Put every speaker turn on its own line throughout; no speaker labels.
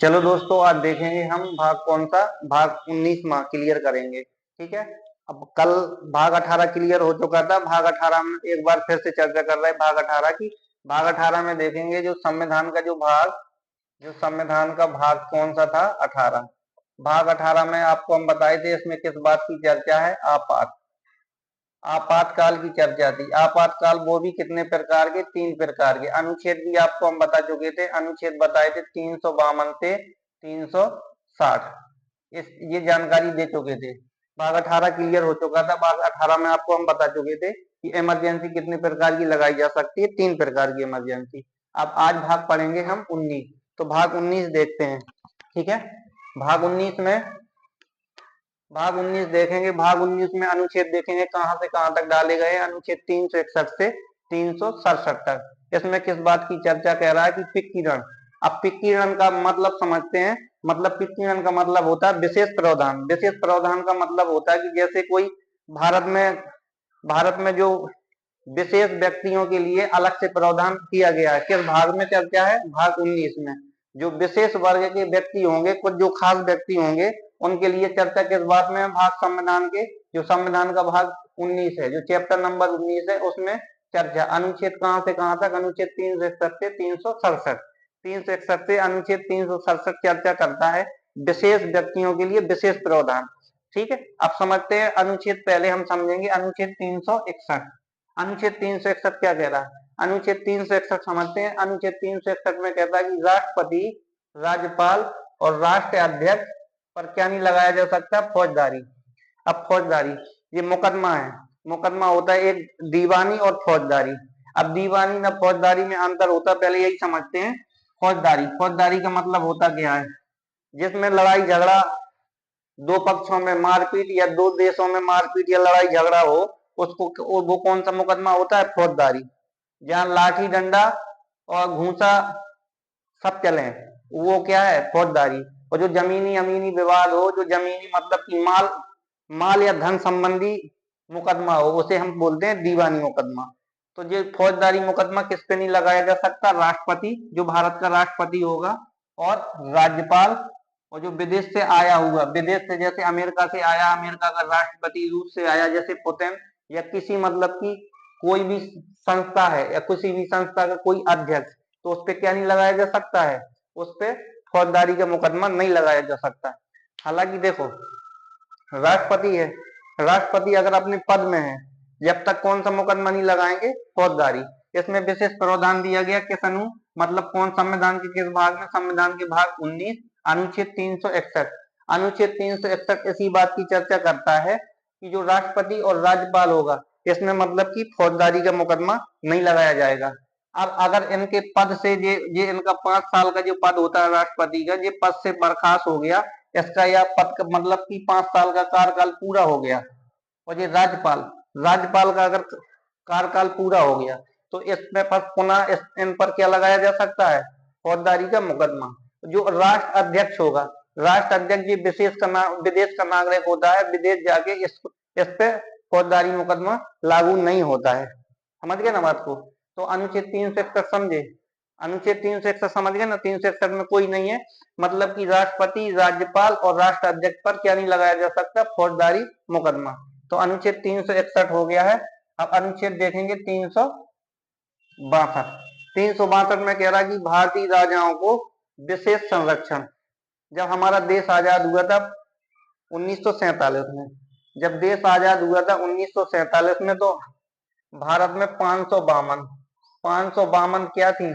चलो दोस्तों, आज देखेंगे हम भाग कौन सा, भाग 19 क्लियर करेंगे। ठीक है। अब कल भाग 18 क्लियर हो चुका था। भाग 18 में एक बार फिर से चर्चा कर रहे हैं भाग 18 की। भाग 18 में देखेंगे जो संविधान का जो संविधान का भाग कौन सा था, 18। भाग 18 में आपको हम बताए थे इसमें किस बात की चर्चा है, आपातकाल की चर्चा थी। आपातकाल वो भी कितने प्रकार के, 3 प्रकार के। अनुच्छेद भी आपको हम बता चुके थे, अनुच्छेद बताए थे 352 से 360। ये जानकारी दे चुके थे। भाग 18 क्लियर हो चुका था। भाग 18 में आपको हम बता चुके थे कि इमरजेंसी कितने प्रकार की लगाई जा सकती है, 3 प्रकार की इमरजेंसी। अब आज भाग पढ़ेंगे हम 19। तो भाग 19 देखते हैं। ठीक है। भाग 19 में भाग 19 देखेंगे। भाग 19 में अनुच्छेद देखेंगे कहां से कहां तक डाले गए। अनुच्छेद 361 से 367 तक। इसमें किस बात की चर्चा कह रहा है कि पिक्कीरण। अब पिक्कीरण का मतलब समझते हैं। मतलब पिक्कीरण का मतलब होता है विशेष प्रावधान। विशेष प्रावधान का मतलब होता है कि जैसे कोई भारत में जो विशेष व्यक्तियों के लिए अलग से प्रावधान किया गया है। किस भाग में चर्चा है, भाग 19 में। जो विशेष वर्ग के व्यक्ति होंगे, कुछ जो खास व्यक्ति होंगे, उनके लिए चर्चा किस बात में है, भाग संविधान के, जो संविधान का भाग 19 है, जो चैप्टर नंबर 19 है, उसमें चर्चा। अनुच्छेद कहां से कहां तक, अनुच्छेद 361 से 367। 361 से अनुच्छेद 367 चर्चा करता है विशेष व्यक्तियों के लिए विशेष प्रावधान। ठीक है। अब समझते हैं अनुच्छेद। पहले हम समझेंगे अनुच्छेद 361। अनुच्छेद 361 क्या कह रहा है। अनुच्छेद 361 समझते हैं। अनुच्छेद 361 में कहता है कि राष्ट्रपति, राज्यपाल और राष्ट्र अध्यक्ष पर क्या नहीं लगाया जा सकता, फौजदारी। अब फौजदारी ये मुकदमा है। मुकदमा होता है एक दीवानी और फौजदारी। अब दीवानी ना फौजदारी में अंतर होता है, पहले यही समझते हैं। फौजदारी का मतलब होता क्या है, जिसमें लड़ाई झगड़ा, दो पक्षों में मारपीट या दो देशों में मारपीट या लड़ाई झगड़ा हो, उसको वो कौन सा मुकदमा होता है, फौजदारी। जहां लाठी डंडा और घूसा सब चले, वो क्या है, फौजदारी। और जो जमीनी अमीनी विवाद हो, जो जमीनी मतलब कि माल या धन संबंधी मुकदमा हो, उसे हम बोलते हैं दीवानी मुकदमा। तो ये फौजदारी मुकदमा किस पे नहीं लगाया जा सकता, राष्ट्रपति, जो भारत का राष्ट्रपति होगा, और राज्यपाल, और जो विदेश से आया हुआ, विदेश से जैसे अमेरिका से आया, अमेरिका का राष्ट्रपति, रूस से आया जैसे पुतिन, या किसी मतलब की कोई भी संस्था है या किसी भी संस्था का कोई अध्यक्ष, तो उस पर क्या नहीं लगाया जा सकता है, उस पर फौजदारी का मुकदमा नहीं लगाया जा सकता। हालांकि देखो, राष्ट्रपति है, राष्ट्रपति अगर अपने पद में है, जब तक कौन सा मुकदमा नहीं लगाएंगे, फौजदारी। इसमें विशेष प्रावधान दिया गया किस मतलब कौन, संविधान के किस भाग में, संविधान के भाग 19 अनुच्छेद 361। अनुच्छेद 361 इसी बात की चर्चा करता है कि जो राष्ट्रपति और राज्यपाल होगा, इसमें मतलब कि फौजदारी का मुकदमा नहीं लगाया जाएगा। अब अगर इनके पद से ये इनका 5 साल का जो पद होता है राष्ट्रपति का, ये पद से बर्खास्त हो गया, इसका या पद का मतलब कि 5 साल का कार्यकाल पूरा हो गया, और ये राज्यपाल का अगर कार्यकाल पूरा हो गया, तो इसमें पर पुनः इन पर क्या लगाया जा सकता है, फौजदारी का मुकदमा। जो राष्ट्र अध्यक्ष होगा, राष्ट्र अध्यक्ष जी विदेश का नागरिक होता है, विदेश जाके इस पे फौजदारी मुकदमा लागू नहीं होता है। समझ गए ना बात को। तो अनुच्छेद 361 समझे, अनुच्छेद 361 समझ गए ना। 361 में कोई नहीं है, मतलब कि राष्ट्रपति, राज्यपाल और राष्ट्र अध्यक्ष पर क्या नहीं लगाया जा सकता, फौजदारी मुकदमा। तो अनुच्छेद 361 हो गया है। अब अनुच्छेद देखेंगे 362। 362 में कह रहा है कि भारतीय राजाओं को विशेष संरक्षण। जब हमारा देश आजाद हुआ था 1947 में, जब देश आजाद हुआ था 1947 में, तो भारत में 552 क्या थी,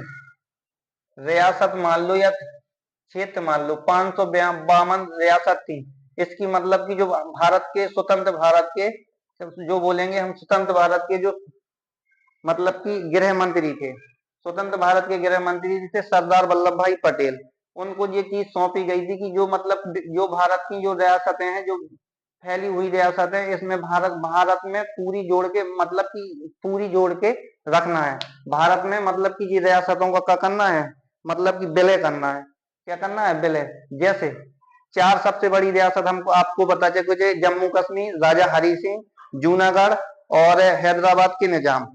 रियासत मान लो या क्षेत्र मान लो, 552 रियासत थी। इसकी मतलब कि जो भारत के स्वतंत्र भारत के, जो बोलेंगे हम स्वतंत्र भारत के जो मतलब कि गृह मंत्री थे, स्वतंत्र भारत के गृह मंत्री थे सरदार वल्लभ भाई पटेल। उनको ये चीज सौंपी गई थी कि जो मतलब जो भारत की जो रियासतें हैं, जो फैली हुई रियासत है, इसमें भारत में पूरी जोड़ के मतलब कि पूरी जोड़ के रखना है। भारत में मतलब कि ये रियासतों का क्या करना है, मतलब कि विलय करना है। क्या करना है, विलय। जैसे 4 सबसे बड़ी रियासत हमको आपको बता चुके, जम्मू कश्मीर राजा हरि सिंह, जूनागढ़ और हैदराबाद के निजाम।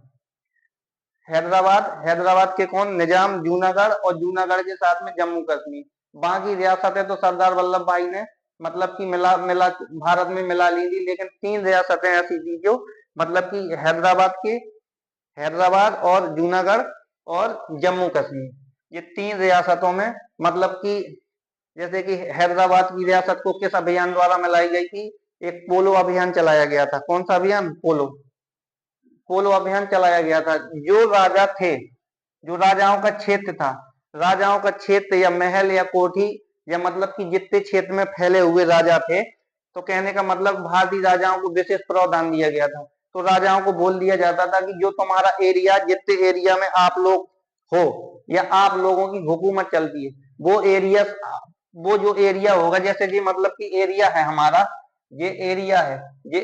हैदराबाद के कौन, निजाम, जूनागढ़, और जूनागढ़ के साथ में जम्मू कश्मीर। बाकी रियासतें तो सरदार वल्लभ भाई ने मतलब कि मिला मिला भारत में मिला ली थी, लेकिन 3 रियासतें ऐसी थी जो मतलब कि हैदराबाद और जूनागढ़ और जम्मू कश्मीर, ये 3 रियासतों में मतलब कि जैसे कि हैदराबाद की रियासत को किस अभियान द्वारा मिलाई गई थी? एक पोलो अभियान चलाया गया था। कौन सा अभियान? पोलो अभियान चलाया गया था। जो राजा थे, जो राजाओं का क्षेत्र था, राजाओं का क्षेत्र या महल या कोठी या मतलब कि जितने क्षेत्र में फैले हुए राजा थे, तो कहने का मतलब भारतीय राजाओं को विशेष प्रावधान दिया गया था। तो राजाओं को बोल दिया जाता था कि जो तुम्हारा एरिया, जितने एरिया में आप लोग हो या आप लोगों की हुकूमत चलती है, वो जो एरिया होगा, जैसे कि मतलब कि एरिया है हमारा, ये एरिया है, ये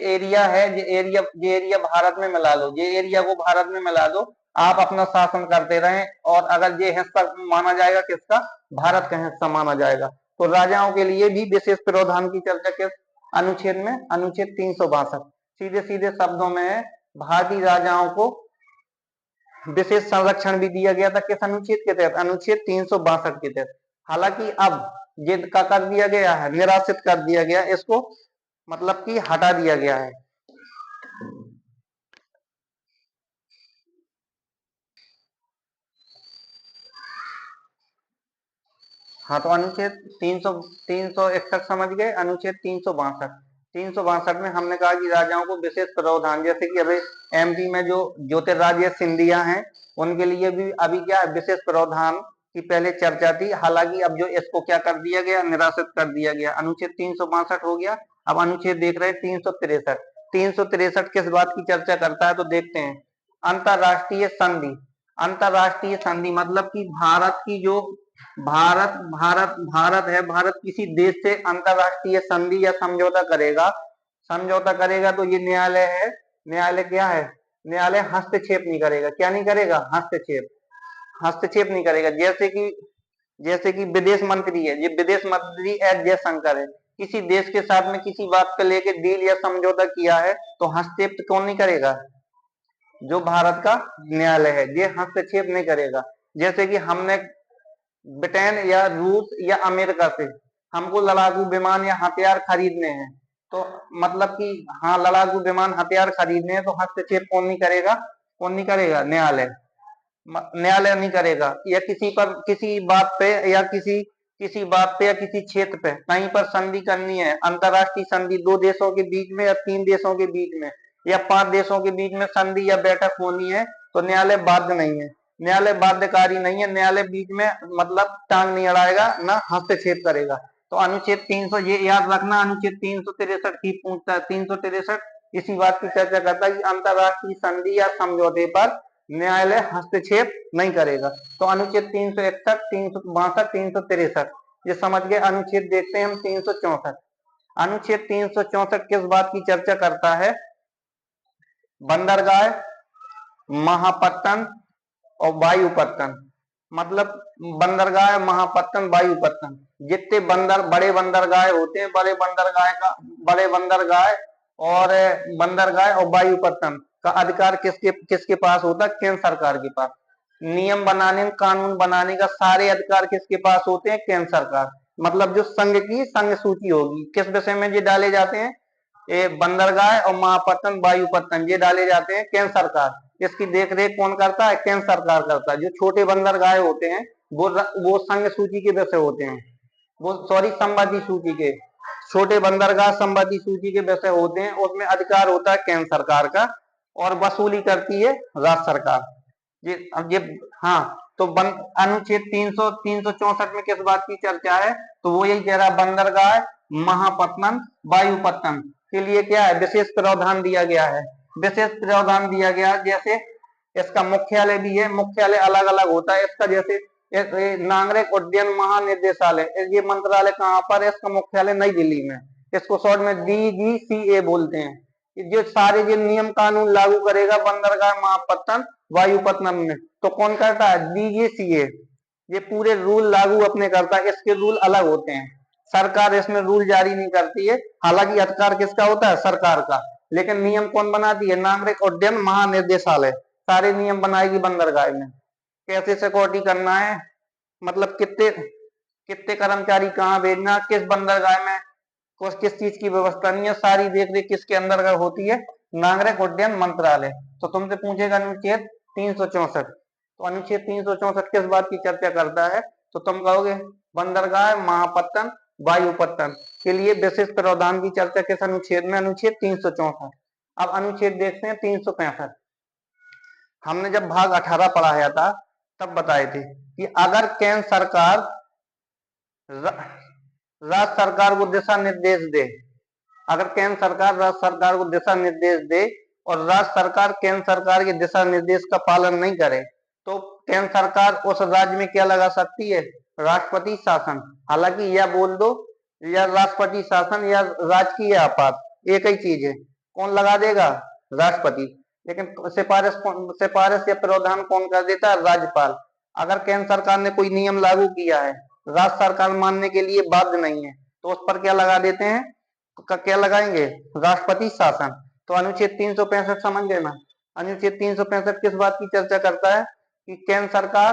एरिया भारत में मिला लो, ये एरिया को भारत में मिला दो, आप अपना शासन करते रहें, और अगर ये हिस्सा माना जाएगा किसका? भारत का हिस्सा माना जाएगा। तो राजाओं के लिए भी विशेष प्रावधान की चर्चा किस अनुच्छेद में? अनुच्छेद 362। सीधे सीधे शब्दों में है, भारतीय राजाओं को विशेष संरक्षण भी दिया गया था। किस अनुच्छेद के तहत? अनुच्छेद 362 के तहत। हालांकि अब ये का कर दिया गया है, निराशित कर दिया गया, इसको मतलब कि हटा दिया गया है। हाँ, तो अनुच्छेद 361 समझ गए। अनुच्छेद 362 में हमने कहा कि राजाओं को विशेष प्रावधान, जैसे कि अभी एमपी में जो ज्योतिरादित्य सिंधिया हैं, उनके लिए भी अभी क्या है? विशेष प्रावधान की पहले चर्चा थी। हालांकि अब जो इसको क्या कर दिया गया? निराशित कर दिया गया। अनुच्छेद 362 हो गया। अब अनुच्छेद देख रहे हैं 363। 363 किस बात की चर्चा करता है? तो देखते हैं। अंतरराष्ट्रीय संधि। अंतरराष्ट्रीय संधि मतलब कि भारत की जो भारत भारत भारत है, भारत किसी देश से अंतरराष्ट्रीय संधि या समझौता करेगा तो ये न्यायालय है। न्यायालय क्या है? न्यायालय हस्तक्षेप नहीं करेगा। क्या नहीं करेगा? हस्तक्षेप नहीं करेगा। जैसे कि विदेश मंत्री है, ये विदेश मंत्री एस जयशंकर है, किसी देश के साथ में किसी बात को लेकर डील या समझौता किया है, तो हस्तक्षेप कौन नहीं करेगा? जो भारत का न्यायालय है, ये हस्तक्षेप नहीं करेगा। जैसे कि हमने ब्रिटेन या रूस या अमेरिका से हमको लड़ाकू विमान या हथियार खरीदने हैं, तो मतलब कि हाँ, लड़ाकू विमान हथियार खरीदने हैं, तो हस्तक्षेप कौन नहीं करेगा? न्यायालय नहीं करेगा। या किसी बात पे या किसी क्षेत्र पे कहीं पर संधि करनी है, अंतरराष्ट्रीय संधि 2 देशों के बीच में या 3 देशों के बीच में या 5 देशों के बीच में संधि या बैठक होनी है, तो न्यायालय बाध्य नहीं है, न्यायालय बाध्यकारी नहीं है। न्यायालय बीच में मतलब टांग नहीं अड़ाएगा, ना हस्तक्षेप करेगा। तो अनुच्छेद 300 ये याद रखना, अनुच्छेद 363 की पूछता है। 363 इसी बात की चर्चा करता है कि अंतरराष्ट्रीय संधि या समझौते पर न्यायालय हस्तक्षेप नहीं करेगा। तो अनुच्छेद 361, 362, 363 ये समझ गए। अनुच्छेद देखते हैं हम 364। अनुच्छेद 364 किस बात की चर्चा करता है? बंदरगाह, महापत्तन और वायुपत्तन। मतलब बंदरगाह, महापत्तन, वायुपत्तन, जितने बड़े बंदरगाह होते हैं, बंदरगाह और वायुपत्तन का अधिकार किसके किसके पास होता है? केंद्र सरकार के पास। नियम बनाने, कानून बनाने का सारे अधिकार किसके पास होते हैं? केंद्र सरकार। मतलब जो संघ सूची होगी, किस विषय में ये डाले जाते हैं? ये बंदरगाह और महापत्तन, वायुपत्तन ये डाले जाते हैं केंद्र सरकार। इसकी देखरेख कौन करता है? केंद्र सरकार करता है। जो छोटे बंदरगाह होते हैं वो संघ सूची के विषय होते हैं, वो सॉरी संबंधी सूची के। छोटे बंदरगाह संबंधी सूची के विषय होते हैं, उसमें अधिकार होता है केंद्र सरकार का, और वसूली करती है राज्य सरकार। ये हाँ, तो अनुच्छेद 364 में किस बात की चर्चा है? तो वो यही कह रहा है, बंदरगाह, महापत्तन, वायुपत्तन के लिए क्या है? विशेष प्रावधान दिया गया है। विशेष प्रावधान दिया गया, जैसे इसका मुख्यालय भी है, मुख्यालय अलग अलग होता है इसका। जैसे नागरिक उड्डयन महानिदेशालय, ये मंत्रालय कहाँ पर है? इसका मुख्यालय नई दिल्ली में। इसको शॉर्ट में DGCA बोलते हैं। जो सारे जो नियम कानून लागू करेगा बंदरगाह, महापत्तन, वायुपत्तनम में, तो कौन करता है? DGCA। ये पूरे रूल लागू अपने करता है, इसके रूल अलग होते हैं। सरकार इसमें रूल जारी नहीं करती है। हालांकि अधिकार किसका होता है? सरकार का। लेकिन नियम कौन बनाती है? नागरिक उड्डयन महानिदेशालय सारे नियम बनाएगी बंदरगाह में। कैसे सिक्योरिटी करना है, मतलब कितने कितने कर्मचारी कहाँ भेजना, किस बंदरगाह में किस चीज की व्यवस्था नहीं है, सारी देख रेख किसके अंदर होती है, नागरिक उड्डयन मंत्रालय। तो तुमसे पूछेगा अनुच्छेद 364, तो अनुच्छेद 364 किस बात की चर्चा करता है, तो तुम कहोगे बंदरगाह, महापत्तन, वायुपत्तन के लिए विशेष प्रावधान की चर्चा किस अनुच्छेद में, अनुच्छेद 364। अब अनुच्छेद देखते हैं 365। हमने जब भाग 18 पढ़ाया था तब बताए थे कि अगर केंद्र सरकार राज्य सरकार को दिशा निर्देश दे, अगर केंद्र सरकार राज्य सरकार को दिशा निर्देश दे और राज्य सरकार केंद्र सरकार के दिशा निर्देश का पालन नहीं करे, तो केंद्र सरकार उस राज्य में क्या लगा सकती है, राष्ट्रपति शासन। हालांकि यह बोल दो या राष्ट्रपति शासन या राजकीय आपात, एक ही चीज है, कौन लगा देगा, राष्ट्रपति। लेकिन सिफारिश या प्रावधान कौन कर देता है, राज्यपाल। अगर केंद्र सरकार ने कोई नियम लागू किया है, राज्य सरकार मानने के लिए बाध्य नहीं है, तो उस पर क्या लगा देते हैं, क्या लगाएंगे, राष्ट्रपति शासन। तो अनुच्छेद 365 समझ गए ना। अनुच्छेद 365 किस बात की चर्चा करता है कि केंद्र सरकार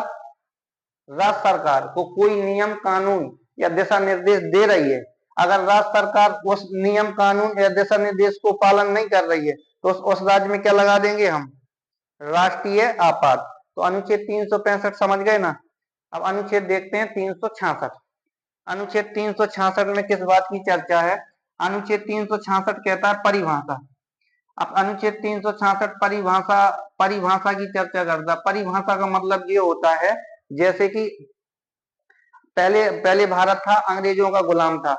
राज्य सरकार को कोई नियम कानून या दिशा निर्देश दे रही है, अगर राज्य सरकार उस नियम कानून या दिशा निर्देश को पालन नहीं कर रही है, तो उस राज्य में क्या लगा देंगे हम, राष्ट्रीय आपात। तो अनुच्छेद 365 समझ गए ना। अब अनुच्छेद देखते हैं 366। अनुच्छेद 366 में किस बात की चर्चा है, अनुच्छेद 366 कहता है परिभाषा। अब अनुच्छेद 366 परिभाषा की चर्चा करता है। परिभाषा का मतलब ये होता है, जैसे कि पहले भारत था, अंग्रेजों का गुलाम था,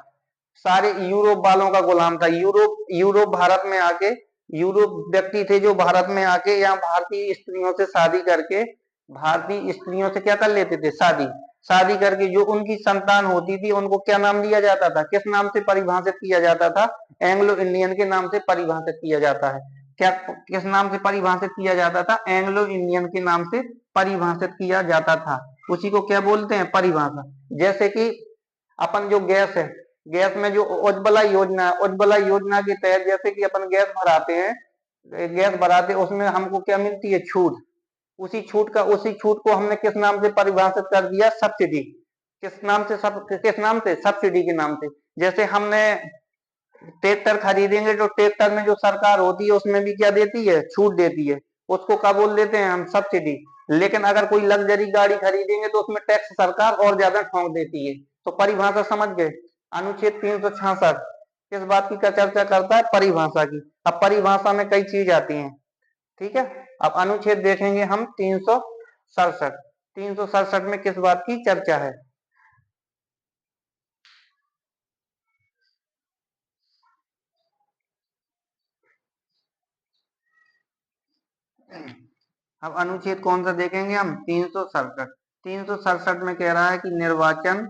सारे यूरोप वालों का गुलाम था। यूरोप भारत में आके, यूरोप व्यक्ति थे जो भारत में आके यहाँ भारतीय स्त्रियों से शादी करके, भारतीय स्त्रियों से क्या कर लेते थे, शादी करके जो उनकी संतान होती थी उनको क्या नाम दिया जाता था, किस नाम से परिभाषित किया जाता था, एंग्लो इंडियन के नाम से परिभाषित किया जाता है। क्या किस नाम से परिभाषित किया जाता था, एंग्लो इंडियन के नाम से परिभाषित किया जाता था। उसी को क्या बोलते हैं, परिभाषा। जैसे कि अपन जो गैस है, गैस में जो उज्ज्वला योजना है, उज्ज्वला योजना के तहत जैसे कि अपन गैस भराते हैं, उसमें हमको क्या मिलती है, छूट। उसी छूट को हमने किस नाम से परिभाषित कर दिया, सब्सिडी। किस नाम से, सब्सिडी के नाम से। जैसे हमने ट्रैक्टर खरीदेंगे, तो ट्रैक्टर में जो सरकार होती है उसमें भी क्या देती है, छूट देती है, उसको क्या बोल देते हैं हम, सब्सिडी। लेकिन अगर कोई लग्जरी गाड़ी खरीदेंगे तो उसमें टैक्स सरकार और ज्यादा ठोक देती है। तो परिभाषा समझ गए। अनुच्छेद 366 किस बात की चर्चा करता है, परिभाषा की। अब परिभाषा में कई चीज आती हैं, ठीक है। अब अनुच्छेद देखेंगे हम 367। 367 में किस बात की चर्चा है, अब अनुच्छेद कौन सा देखेंगे हम, 367। 367 में कह रहा है कि निर्वाचन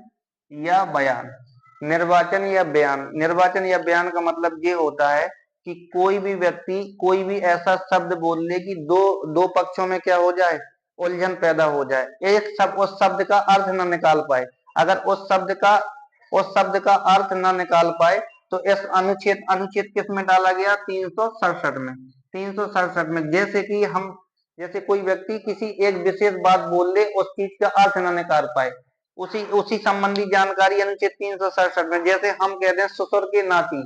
या बयान। निर्वाचन या बयान का मतलब ये होता है कि कोई भी व्यक्ति कोई भी ऐसा शब्द बोल ले कि दो पक्षों में क्या हो जाए, उलझन पैदा हो जाए, उस शब्द का अर्थ न निकाल पाए। अगर उस शब्द का अर्थ न निकाल पाए तो इस अनुच्छेद किस में डाला गया, 367 में। 367 में जैसे कोई व्यक्ति किसी एक विशेष बात बोल ले, उस चीज का अर्थ न निकाल पाए, उसी संबंधी जानकारी अनुच्छेद 367 में। जैसे हम कहते हैं ससुर के नाती।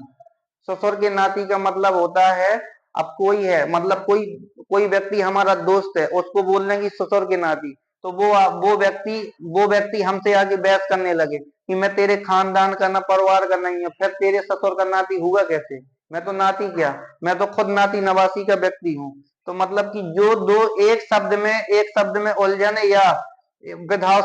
ससुर के नाती का मतलब होता है, अब कोई है, मतलब कोई व्यक्ति हमारा दोस्त है, उसको बोल रहे हैं कि ससुर के नाती, तो वो व्यक्ति हमसे आगे बहस करने लगे कि मैं तेरे खानदान का, ना परिवार का नहीं है, फिर तेरे ससुर का नाती हुआ कैसे, मैं तो नाती क्या, मैं तो खुद नाती नवासी का व्यक्ति हूँ। तो मतलब कि जो एक शब्द में उलझन या विधाव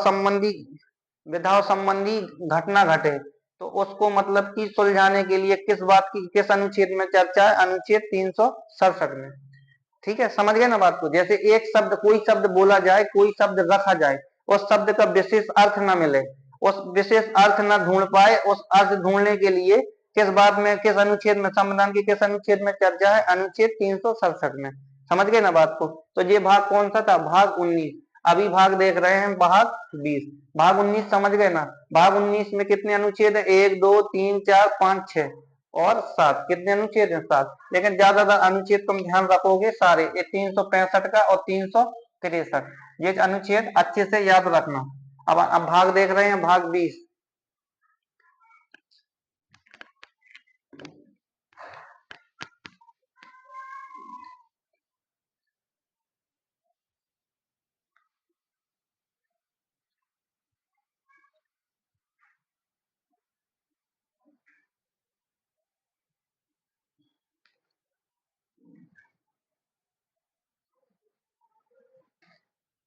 संबंधी घटना घटे, तो उसको मतलब कि सुलझाने के लिए किस अनुच्छेद में चर्चा है, अनुच्छेद 367 में। ठीक है, समझ गए ना बात को। जैसे कोई शब्द बोला जाए, कोई शब्द रखा जाए, उस शब्द का विशेष अर्थ ना मिले, उस विशेष अर्थ ना ढूंढ पाए, उस अर्थ ढूंढने के लिए किस अनुच्छेद में, संविधान के किस अनुच्छेद में चर्चा है, अनुच्छेद 367 में। समझ गए ना बात को। तो ये भाग कौन सा था, भाग 19। अभी भाग देख रहे हैं भाग 20। भाग 19 समझ गए ना। भाग 19 में कितने अनुच्छेद है, 1 2 3 4 5 6 और 7। कितने अनुच्छेद है, 7। लेकिन ज्यादातर अनुच्छेद तुम ध्यान रखोगे सारे, 365 का और 363, ये अनुच्छेद अच्छे से याद रखना। अब भाग देख रहे हैं भाग 20।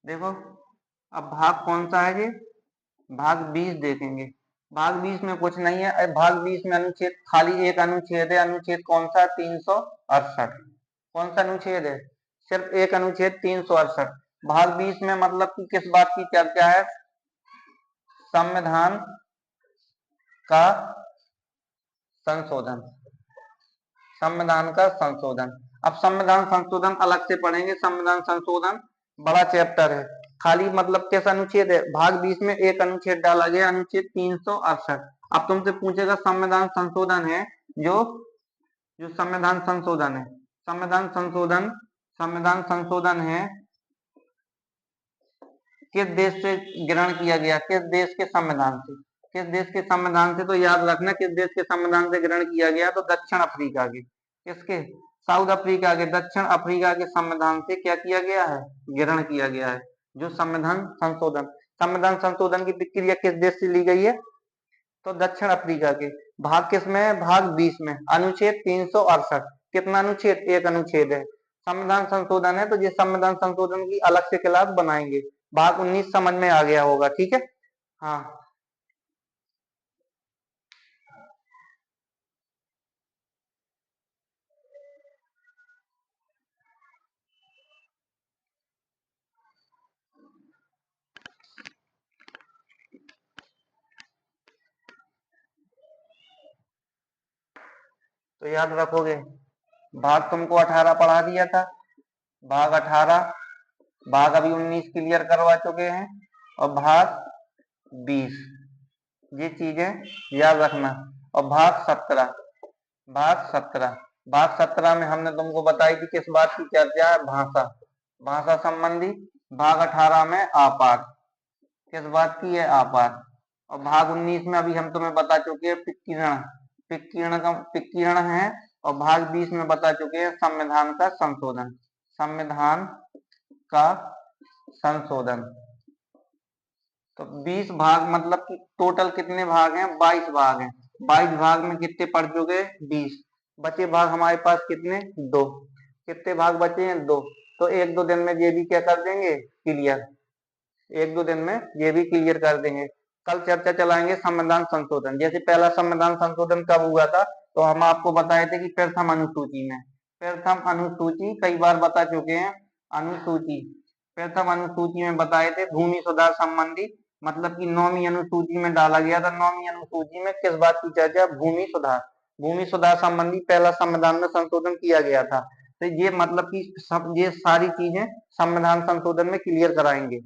देखो अब भाग कौन सा है ये, भाग 20 देखेंगे। भाग 20 में कुछ नहीं है, भाग 20 में अनुच्छेद खाली एक अनुच्छेद है, अनुच्छेद कौन सा, 368। कौन सा अनुच्छेद है, सिर्फ एक अनुच्छेद 368। भाग 20 में मतलब कि किस बात की चर्चा है, संविधान का संशोधन, संविधान का संशोधन। अब संविधान संशोधन अलग से पढ़ेंगे, संविधान संशोधन बड़ा चैप्टर है। खाली मतलब कैसा अनुच्छेद है, भाग 20 में एक अनुच्छेद डाला गया, अनुच्छेद 368। अब तुमसे पूछेगा संविधान संशोधन है जो जो संविधान संशोधन है, संविधान संशोधन, संविधान संशोधन है किस देश से ग्रहण किया गया, किस देश के संविधान से, किस देश के संविधान से, तो याद रखना किस देश के संविधान से ग्रहण किया गया, तो दक्षिण अफ्रीका के, किसके, साउथ अफ्रीका के, दक्षिण अफ्रीका के संविधान से क्या किया गया है, ग्रहण किया गया है जो संविधान संशोधन। संविधान संशोधन की प्रक्रिया किस देश से ली गई है, तो दक्षिण अफ्रीका के। भाग किस में है, भाग 20 में, अनुच्छेद 368। कितना अनुच्छेद, एक अनुच्छेद है। संविधान संशोधन है तो ये संविधान संशोधन की अलग से क्लास बनाएंगे। भाग 19 समझ में आ गया होगा, ठीक है। हाँ तो याद रखोगे, भाग तुमको 18 पढ़ा दिया था, भाग 18, भाग अभी 19 क्लियर करवा चुके हैं, और भाग 20 ये चीजें याद रखना। और भाग 17, भाग 17, भाग 17 में हमने तुमको बताई थी किस बात की चर्चा है, भाषा, भाषा संबंधी। भाग 18 में आपात, किस बात की है, आपात। और भाग 19 में अभी हम तुम्हें बता चुके हैं पिकीर्ण, पिकीर्ण है। और भाग 20 में बता चुके हैं संविधान का संशोधन, संविधान का संशोधन। तो 20 भाग मतलब कि टोटल कितने भाग हैं, 22 भाग हैं। 22 भाग में कितने पढ़ चुके, 20। बचे भाग हमारे पास कितने, 2। कितने भाग बचे हैं, 2। तो एक दो दिन में ये भी क्या कर देंगे, क्लियर, एक दो दिन में ये भी क्लियर कर देंगे। कल चर्चा चलाएंगे संविधान संशोधन। जैसे पहला संविधान संशोधन कब हुआ था, तो हम आपको बताए थे कि प्रथम अनुसूची में, प्रथम अनुसूची कई बार बता चुके हैं, अनुसूची, प्रथम अनुसूची में बताए थे भूमि सुधार संबंधी, मतलब कि 9वीं अनुसूची में डाला गया था। 9वीं अनुसूची में किस बात की चर्चा, भूमि सुधार, भूमि सुधार संबंधी पहला संविधान में संशोधन किया गया था। तो ये मतलब कि सब ये सारी चीजें संविधान संशोधन में क्लियर कराएंगे।